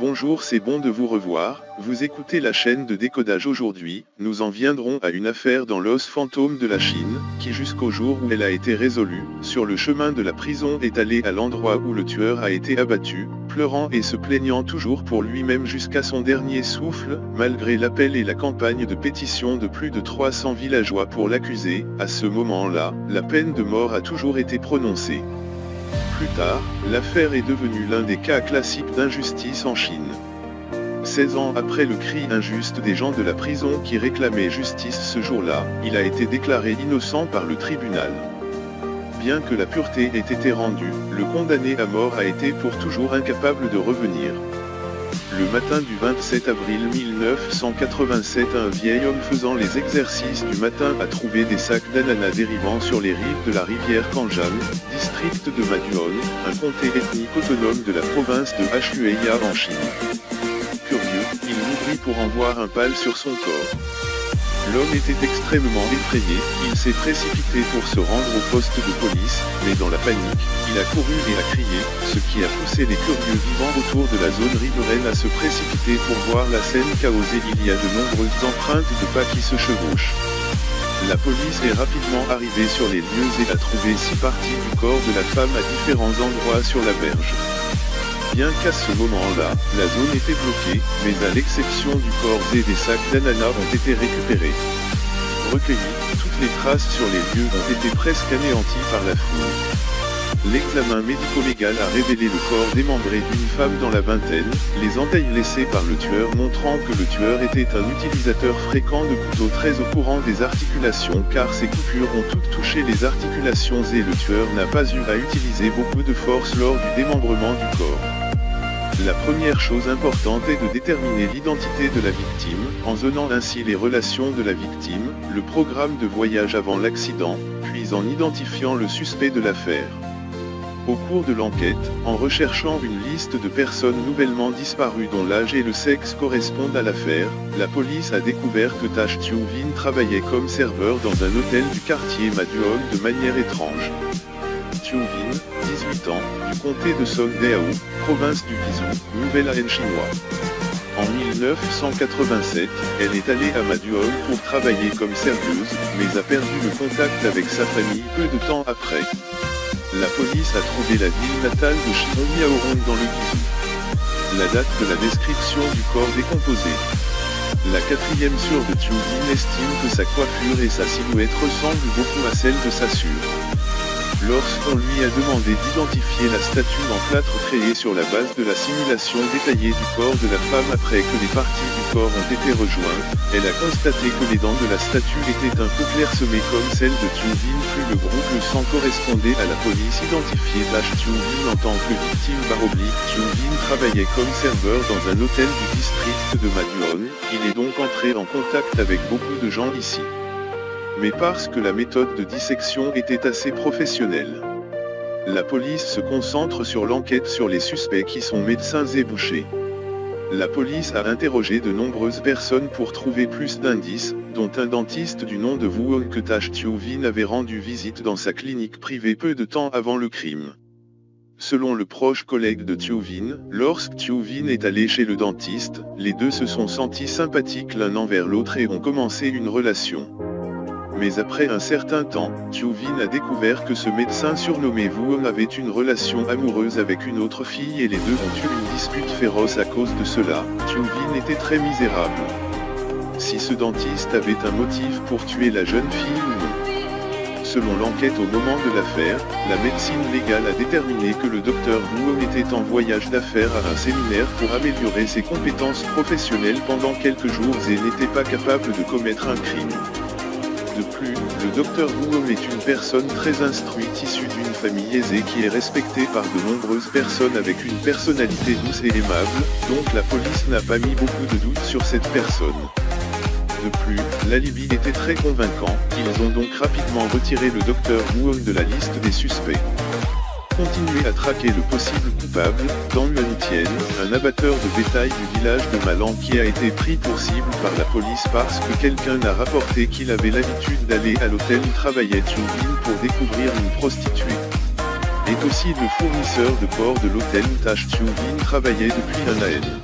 Bonjour, c'est bon de vous revoir, vous écoutez la chaîne de décodage. Aujourd'hui, nous en viendrons à une affaire dans l'os fantôme de la Chine, qui jusqu'au jour où elle a été résolue, sur le chemin de la prison est allé à l'endroit où le tueur a été abattu, pleurant et se plaignant toujours pour lui-même jusqu'à son dernier souffle, malgré l'appel et la campagne de pétition de plus de 300 villageois pour l'accuser. À ce moment-là, la peine de mort a toujours été prononcée. Plus tard, l'affaire est devenue l'un des cas classiques d'injustice en Chine. 16 ans après le cri injuste des gens de la prison qui réclamaient justice ce jour-là, il a été déclaré innocent par le tribunal. Bien que la pureté ait été rendue, le condamné à mort a été pour toujours incapable de revenir. Le matin du 27 avril 1987, un vieil homme faisant les exercices du matin a trouvé des sacs d'ananas dérivant sur les rives de la rivière Kanjang, district de Maduon, un comté ethnique autonome de la province de Huaihai en Chine. Curieux, il l'ouvrit pour en voir un pal sur son corps. L'homme était extrêmement effrayé, il s'est précipité pour se rendre au poste de police, mais dans la panique, il a couru et a crié, ce qui a poussé les curieux vivants autour de la zone riveraine à se précipiter pour voir la scène chaotique. Il y a de nombreuses empreintes de pas qui se chevauchent. La police est rapidement arrivée sur les lieux et a trouvé 6 parties du corps de la femme à différents endroits sur la berge. Bien qu'à ce moment-là, la zone était bloquée, mais à l'exception du corps et des sacs d'ananas ont été récupérés. Recueillis, toutes les traces sur les lieux ont été presque anéanties par la foule. L'examen médico-légal a révélé le corps démembré d'une femme dans la vingtaine, les entailles laissées par le tueur montrant que le tueur était un utilisateur fréquent de couteaux très au courant des articulations car ses coupures ont toutes touché les articulations et le tueur n'a pas eu à utiliser beaucoup de force lors du démembrement du corps. La première chose importante est de déterminer l'identité de la victime, en zonant ainsi les relations de la victime, le programme de voyage avant l'accident, puis en identifiant le suspect de l'affaire. Au cours de l'enquête, en recherchant une liste de personnes nouvellement disparues dont l'âge et le sexe correspondent à l'affaire, la police a découvert que Tash Chiu-Vin travaillait comme serveur dans un hôtel du quartier Maduon de manière étrange. Chiu-Vin, 18 ans, du comté de Songdeao, province du Guizhou, Nouvelle-Athènes chinois. En 1987, elle est allée à Maduon pour travailler comme serveuse, mais a perdu le contact avec sa famille peu de temps après. La police a trouvé la ville natale de Miaorong dans le Guizhou. La date de la description du corps décomposé. La 4e sœur de Chiu-Vin estime que sa coiffure et sa silhouette ressemblent beaucoup à celle de sa sœur. Lorsqu'on lui a demandé d'identifier la statue en plâtre créée sur la base de la simulation détaillée du corps de la femme après que les parties du corps ont été rejointes, elle a constaté que les dents de la statue étaient un peu clairsemées comme celles de Chiu-Vin. Plus le groupe le sang correspondait à la police identifiée Tash Chiu-Vin en tant que victime. Chiu-Vin travaillait comme serveur dans un hôtel du district de Maduon, il est donc entré en contact avec beaucoup de gens ici. Mais parce que la méthode de dissection était assez professionnelle. La police se concentre sur l'enquête sur les suspects qui sont médecins et bouchers. La police a interrogé de nombreuses personnes pour trouver plus d'indices, dont un dentiste du nom de Wu que Tash Chiu-Vin avait rendu visite dans sa clinique privée peu de temps avant le crime. Selon le proche collègue de Chiu-Vin, lorsque Chiu-Vin est allé chez le dentiste, les deux se sont sentis sympathiques l'un envers l'autre et ont commencé une relation. Mais après un certain temps, Chiu-Vin a découvert que ce médecin surnommé Wu avait une relation amoureuse avec une autre fille et les deux ont eu une dispute féroce à cause de cela. Chiu-Vin était très misérable. Si ce dentiste avait un motif pour tuer la jeune fille ou non. Selon l'enquête au moment de l'affaire, la médecine légale a déterminé que le docteur Wu était en voyage d'affaires à un séminaire pour améliorer ses compétences professionnelles pendant quelques jours et n'était pas capable de commettre un crime. De plus, le docteur Wu est une personne très instruite issue d'une famille aisée qui est respectée par de nombreuses personnes avec une personnalité douce et aimable, donc la police n'a pas mis beaucoup de doutes sur cette personne. De plus, l'alibi était très convaincant, ils ont donc rapidement retiré le docteur Wu de la liste des suspects. Continuer à traquer le possible coupable, Dang Yuan-Tien, un abatteur de bétail du village de Malang qui a été pris pour cible par la police parce que quelqu'un a rapporté qu'il avait l'habitude d'aller à l'hôtel où travaillait Chiu-Vin pour découvrir une prostituée. est aussi le fournisseur de porc de l'hôtel où Tash Tue-Vin travaillait depuis un an.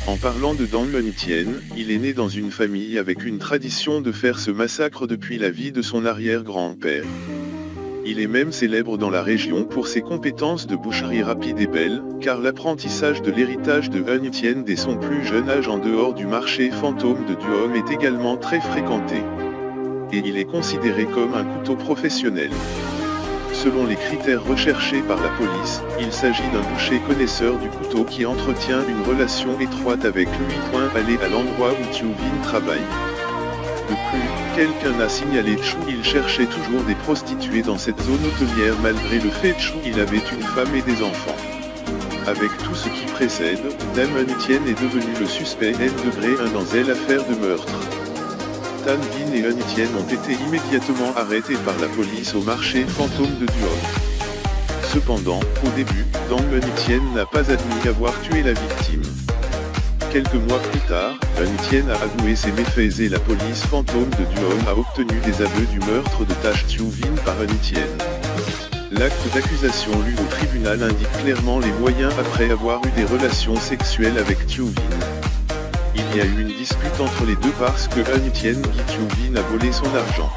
En parlant de Dang Mon-Tien, il est né dans une famille avec une tradition de faire ce massacre depuis la vie de son arrière-grand-père. Il est même célèbre dans la région pour ses compétences de boucherie rapide et belle, car l'apprentissage de l'héritage de Han Tien dès son plus jeune âge en dehors du marché fantôme de Duom est également très fréquenté. Et il est considéré comme un couteau professionnel. Selon les critères recherchés par la police, il s'agit d'un boucher connaisseur du couteau qui entretient une relation étroite avec lui. Aller à l'endroit où Tue-Vin travaille. De plus, quelqu'un a signalé Chu. Il cherchait toujours des prostituées dans cette zone hôtelière malgré le fait qu'il avait une femme et des enfants. Avec tout ce qui précède, Dang Mon-Tien est devenu le suspect N°1 dans cette affaire de meurtre. Tan Vin et Han Tien ont été immédiatement arrêtés par la police au marché fantôme de Duom. Cependant, au début, Dang Mon-Tien n'a pas admis avoir tué la victime. Quelques mois plus tard, Han Tien a avoué ses méfaits et la police fantôme de Duom a obtenu des aveux du meurtre de Tash Tue-Vin par Han Tien. L'acte d'accusation lu au tribunal indique clairement les moyens après avoir eu des relations sexuelles avec Tue-Vin. Il y a eu une dispute entre les deux parce que Han Tien dit Tue-Vin a volé son argent.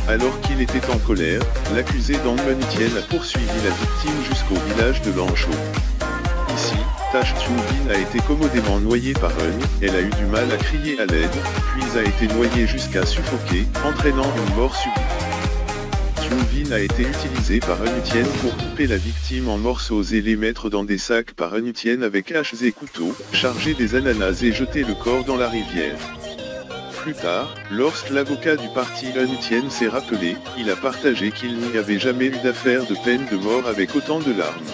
Alors qu'il était en colère, l'accusé Dang Mon-Tien a poursuivi la victime jusqu'au village de Lancho. Ici, Tash Tue-Vin a été commodément noyée par Han, elle a eu du mal à crier à l'aide, puis a été noyée jusqu'à suffoquer, entraînant une mort subite. Tue-Vin a été utilisé par Han Tien pour couper la victime en morceaux et les mettre dans des sacs par Han Tien avec haches et couteaux, charger des ananas et jeter le corps dans la rivière. Plus tard, lorsque l'avocat du parti Han Tien s'est rappelé, il a partagé qu'il n'y avait jamais eu d'affaire de peine de mort avec autant de larmes.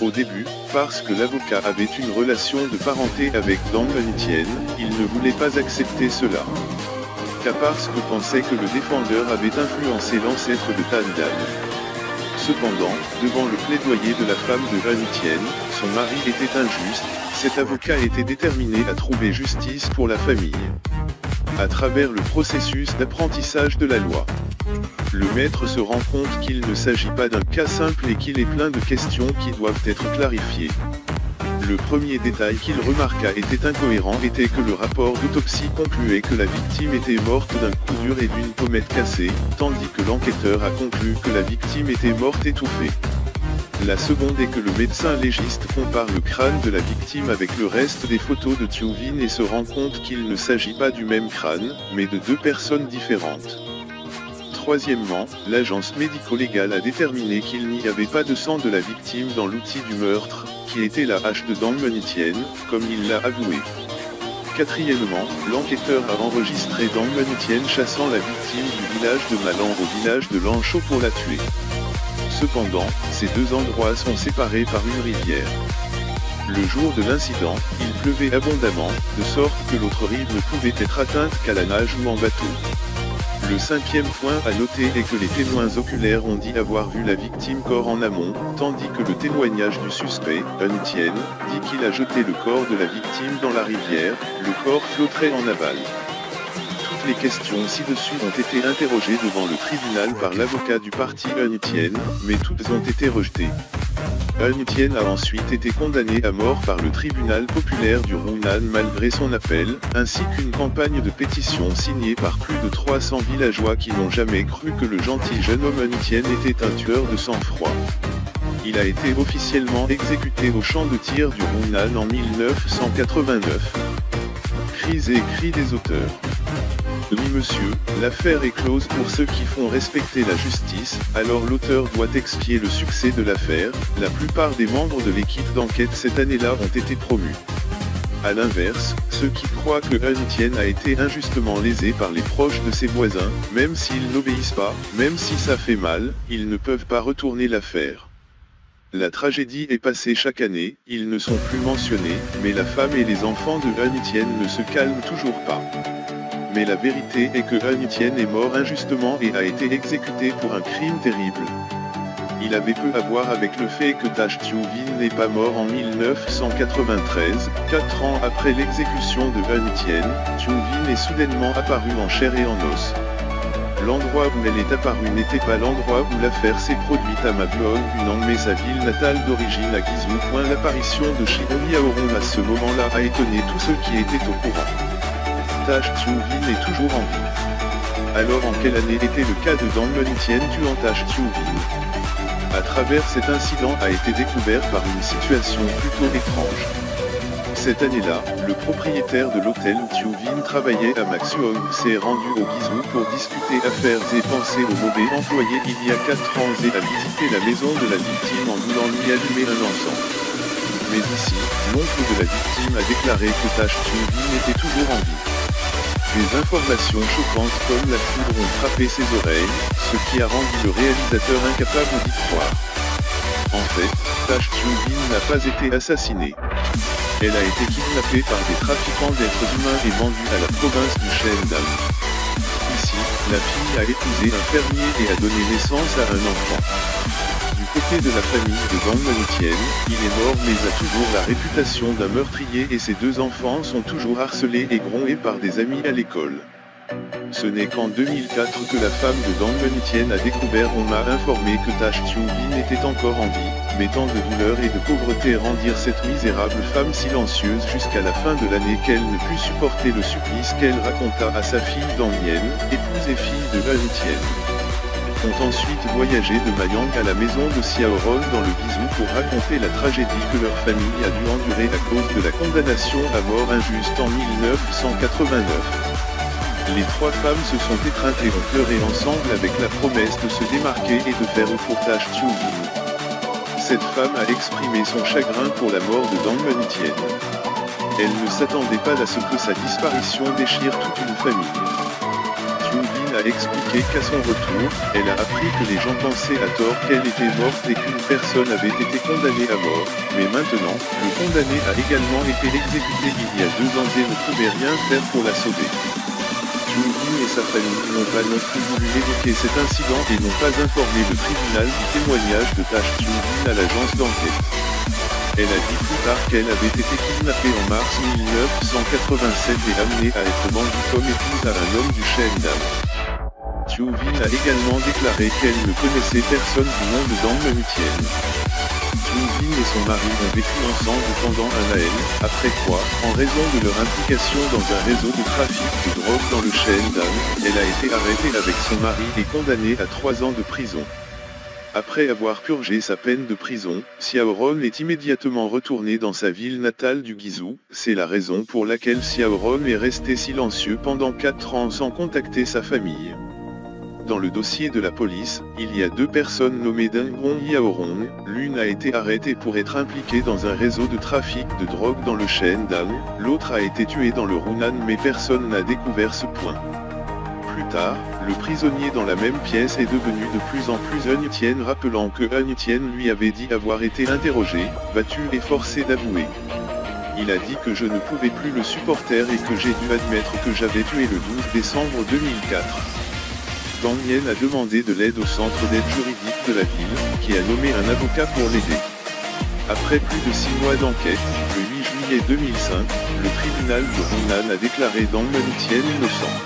Au début, parce que l'avocat avait une relation de parenté avec Dang Mon-Tien, il ne voulait pas accepter cela. Car parce que pensait que le défendeur avait influencé l'ancêtre de Tan Dan. Cependant, devant le plaidoyer de la femme de Han Tien, son mari était injuste, cet avocat était déterminé à trouver justice pour la famille. À travers le processus d'apprentissage de la loi. Le maître se rend compte qu'il ne s'agit pas d'un cas simple et qu'il est plein de questions qui doivent être clarifiées. Le premier détail qu'il remarqua était incohérent était que le rapport d'autopsie concluait que la victime était morte d'un coup dur et d'une pommette cassée, tandis que l'enquêteur a conclu que la victime était morte étouffée. La seconde est que le médecin légiste compare le crâne de la victime avec le reste des photos de Tue-Vin et se rend compte qu'il ne s'agit pas du même crâne, mais de deux personnes différentes. Troisièmement, l'agence médico-légale a déterminé qu'il n'y avait pas de sang de la victime dans l'outil du meurtre, qui était la hache de Dang Mon-Tien, comme il l'a avoué. Quatrièmement, l'enquêteur a enregistré Dang Mon-Tien chassant la victime du village de Malan au village de Lancho pour la tuer. Cependant, ces deux endroits sont séparés par une rivière. Le jour de l'incident, il pleuvait abondamment, de sorte que l'autre rive ne pouvait être atteinte qu'à la nage ou en bateau. Le cinquième point à noter est que les témoins oculaires ont dit avoir vu la victime corps en amont, tandis que le témoignage du suspect, Han Tien, dit qu'il a jeté le corps de la victime dans la rivière, le corps flotterait en aval. Toutes les questions ci-dessus ont été interrogées devant le tribunal par l'avocat du parti Han Tien, mais toutes ont été rejetées. Han Tien a ensuite été condamné à mort par le tribunal populaire du Hunan malgré son appel, ainsi qu'une campagne de pétition signée par plus de 300 villageois qui n'ont jamais cru que le gentil jeune homme Han Tien était un tueur de sang-froid. Il a été officiellement exécuté au champ de tir du Hunan en 1989. Cris et cris des auteurs. Oui monsieur, l'affaire est close pour ceux qui font respecter la justice, alors l'auteur doit expier le succès de l'affaire, la plupart des membres de l'équipe d'enquête cette année-là ont été promus. A l'inverse, ceux qui croient que Han Tien a été injustement lésé par les proches de ses voisins, même s'ils n'obéissent pas, même si ça fait mal, ils ne peuvent pas retourner l'affaire. La tragédie est passée chaque année, ils ne sont plus mentionnés, mais la femme et les enfants de Han Tien ne se calment toujours pas. Mais la vérité est que Han Tien est mort injustement et a été exécuté pour un crime terrible. Il avait peu à voir avec le fait que Tash Tue-Vin n'est pas mort en 1993, 4 ans après l'exécution de Han Tien, Tue-Vin est soudainement apparu en chair et en os. l'endroit où elle est apparue n'était pas l'endroit où l'affaire s'est produite à Maguilong, mais sa ville natale d'origine à Guizhou. L'apparition de Shion Yaoron à ce moment-là a étonné tous ceux qui étaient au courant. Tash Xiubin est toujours en vie. Alors en quelle année était le cas de Dang Lentien tuant Tash Xiubin? À travers cet incident a été découvert par une situation plutôt étrange. Cette année-là, le propriétaire de l'hôtel où Xiubin travaillait à Maxuong s'est rendu au Guizhou pour discuter affaires et penser au mauvais employé il y a 4 ans et a visité la maison de la victime en voulant lui allumer un encens. Mais ici, l'oncle de la victime a déclaré que Tash Xiubin était toujours en vie. Des informations choquantes comme la foudre ont frappé ses oreilles, ce qui a rendu le réalisateur incapable d'y croire. En fait, Tash Xiubin n'a pas été assassinée. Elle a été kidnappée par des trafiquants d'êtres humains et vendue à la province du Shandong. Ici, la fille a épousé un fermier et a donné naissance à un enfant. Du côté de la famille de Dang Lentien, il est mort mais a toujours la réputation d'un meurtrier et ses 2 enfants sont toujours harcelés et grondés par des amis à l'école. Ce n'est qu'en 2004 que la femme de Dang Lentien a découvert. On m'a informé que Tash Xiubin était encore en vie, mais tant de douleur et de pauvreté rendirent cette misérable femme silencieuse jusqu'à la fin de l'année qu'elle ne put supporter le supplice qu'elle raconta à sa fille Dang Lien, épouse et fille de Lentien. Ont ensuite voyagé de Mayang à la maison de Xiaoron dans le Guizhou pour raconter la tragédie que leur famille a dû endurer à cause de la condamnation à mort injuste en 1989. Les 3 femmes se sont étreintes et ont pleuré ensemble avec la promesse de se démarquer et de faire pour Tash Xiubin. Cette femme a exprimé son chagrin pour la mort de Dang Lentien. Elle ne s'attendait pas à ce que sa disparition déchire toute une famille. Xiubin a expliqué qu'à son retour, elle a appris que les gens pensaient à tort qu'elle était morte et qu'une personne avait été condamnée à mort, mais maintenant, le condamné a également été exécuté il y a 2 ans et ne pouvait rien faire pour la sauver. Xiubin et sa famille n'ont pas non plus voulu évoquer cet incident et n'ont pas informé le tribunal du témoignage de Tash Xiubin à l'agence d'enquête. Elle a dit plus tard qu'elle avait été kidnappée en mars 1987 et amenée à être vendue comme épouse à un homme du Shandong. Xiubin a également déclaré qu'elle ne connaissait personne du nom de Dang Lentien. Xiubin et son mari ont vécu ensemble pendant un an, après quoi, en raison de leur implication dans un réseau de trafic de drogue dans le Shandong, elle a été arrêtée avec son mari et condamnée à 3 ans de prison. Après avoir purgé sa peine de prison, Xiaoron est immédiatement retourné dans sa ville natale du Guizhou. C'est la raison pour laquelle Xiaoron est resté silencieux pendant 4 ans sans contacter sa famille. Dans le dossier de la police, il y a 2 personnes nommées Dengong Yaoron. L'une a été arrêtée pour être impliquée dans un réseau de trafic de drogue dans le Shandong, l'autre a été tuée dans le Hunan mais personne n'a découvert ce point. Plus tard, le prisonnier dans la même pièce est devenu de plus en plus Lentien, rappelant que Lentien lui avait dit avoir été interrogé, battu et forcé d'avouer. Il a dit que je ne pouvais plus le supporter et que j'ai dû admettre que j'avais tué le 12 décembre 2004. Dang Lien a demandé de l'aide au centre d'aide juridique de la ville, qui a nommé un avocat pour l'aider. Après plus de 6 mois d'enquête, le 8 juillet 2005, le tribunal de Hunan a déclaré Dang Lentien innocent.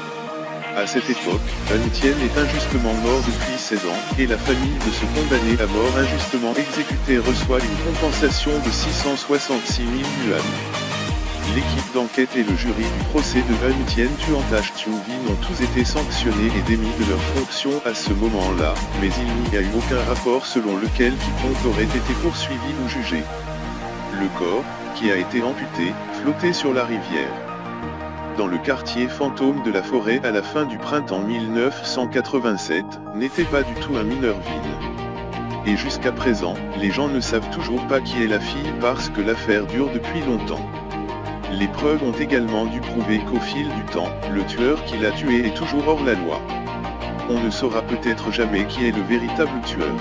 À cette époque, Lentien est injustement mort depuis 16 ans, et la famille de ce condamné à mort injustement exécuté reçoit une compensation de 666 000 yuan. L'équipe d'enquête et le jury du procès de Lentien tuant Tash Xiubin ont tous été sanctionnés et démis de leurs fonctions à ce moment-là, mais il n'y a eu aucun rapport selon lequel quiconque aurait été poursuivi ou jugé. Le corps, qui a été amputé, flottait sur la rivière. Dans le quartier fantôme de la forêt à la fin du printemps 1987, n'était pas du tout un mineur vide. Et jusqu'à présent, les gens ne savent toujours pas qui est la fille parce que l'affaire dure depuis longtemps. Les preuves ont également dû prouver qu'au fil du temps, le tueur qui l'a tué est toujours hors la loi. On ne saura peut-être jamais qui est le véritable tueur.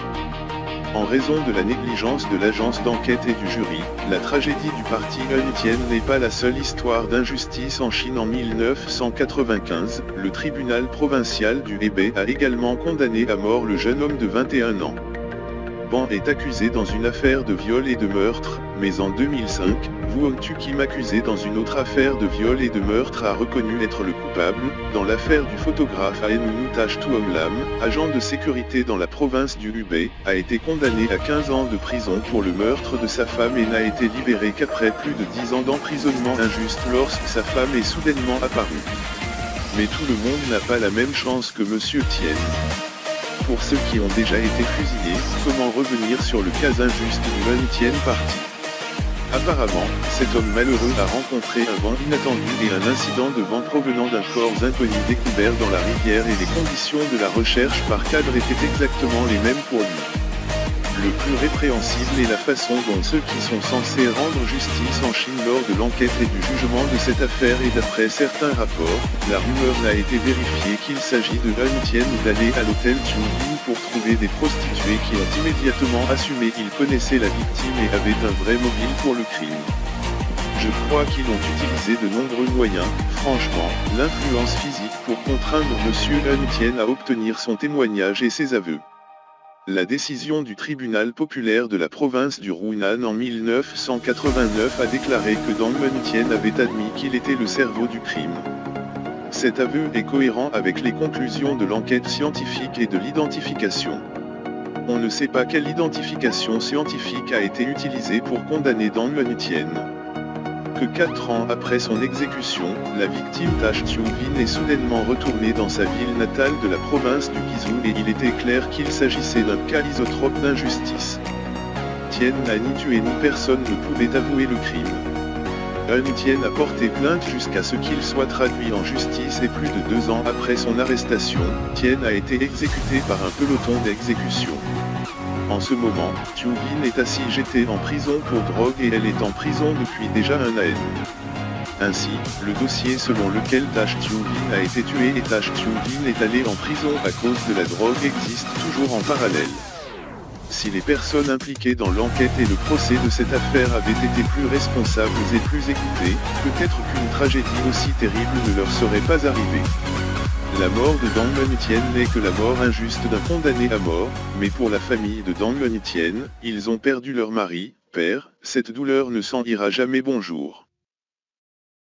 En raison de la négligence de l'agence d'enquête et du jury, la tragédie du parti Lentien n'est pas la seule histoire d'injustice en Chine. En 1995, le tribunal provincial du Hebei a également condamné à mort le jeune homme de 21 ans. Ban est accusé dans une affaire de viol et de meurtre, mais en 2005, Won Tu Kim, accusé dans une autre affaire de viol et de meurtre, a reconnu être le coupable, dans l'affaire du photographe Aenunu Tash Tuom Lam, agent de sécurité dans la province du Hubei, a été condamné à 15 ans de prison pour le meurtre de sa femme et n'a été libéré qu'après plus de 10 ans d'emprisonnement injuste lorsque sa femme est soudainement apparue. Mais tout le monde n'a pas la même chance que Monsieur Tien. Pour ceux qui ont déjà été fusillés, comment revenir sur le cas injuste du Mun Tien Party? Apparemment, cet homme malheureux a rencontré un vent inattendu et un incident de vent provenant d'un corps inconnu découvert dans la rivière, et les conditions de la recherche par cadre étaient exactement les mêmes pour lui. Le plus répréhensible est la façon dont ceux qui sont censés rendre justice en Chine lors de l'enquête et du jugement de cette affaire, et d'après certains rapports, la rumeur n'a été vérifiée qu'il s'agit de Hun Tien ou d'aller à l'hôtel Chungbin pour trouver des prostituées qui ont immédiatement assumé qu'ils connaissaient la victime et avaient un vrai mobile pour le crime. Je crois qu'ils ont utilisé de nombreux moyens, franchement, l'influence physique pour contraindre Monsieur Hun Tien à obtenir son témoignage et ses aveux. La décision du tribunal populaire de la province du Hunan en 1989 a déclaré que Dong Mun Tien avait admis qu'il était le cerveau du crime. Cet aveu est cohérent avec les conclusions de l'enquête scientifique et de l'identification. On ne sait pas quelle identification scientifique a été utilisée pour condamner Dong Mun Tien. Que 4 ans après son exécution, la victime Tash Tiong-Vin est soudainement retournée dans sa ville natale de la province du Guizhou, et il était clair qu'il s'agissait d'un cas isotrope d'injustice. Tien n'a ni tué ni personne ne pouvait avouer le crime. Hun Tien a porté plainte jusqu'à ce qu'il soit traduit en justice, et plus de 2 ans après son arrestation, Tien a été exécuté par un peloton d'exécution. En ce moment, Tiong-Vin est assiégée en prison pour drogue et elle est en prison depuis déjà un an. Ainsi, le dossier selon lequel Tash Tiong-Vin a été tué et Tash Tiong-Vin est allé en prison à cause de la drogue existe toujours en parallèle. Si les personnes impliquées dans l'enquête et le procès de cette affaire avaient été plus responsables et plus écoutées, peut-être qu'une tragédie aussi terrible ne leur serait pas arrivée. La mort de Dong Mun Tien n'est que la mort injuste d'un condamné à mort, mais pour la famille de Dong Mun Tien, ils ont perdu leur mari, père, cette douleur ne s'en ira jamais bonjour.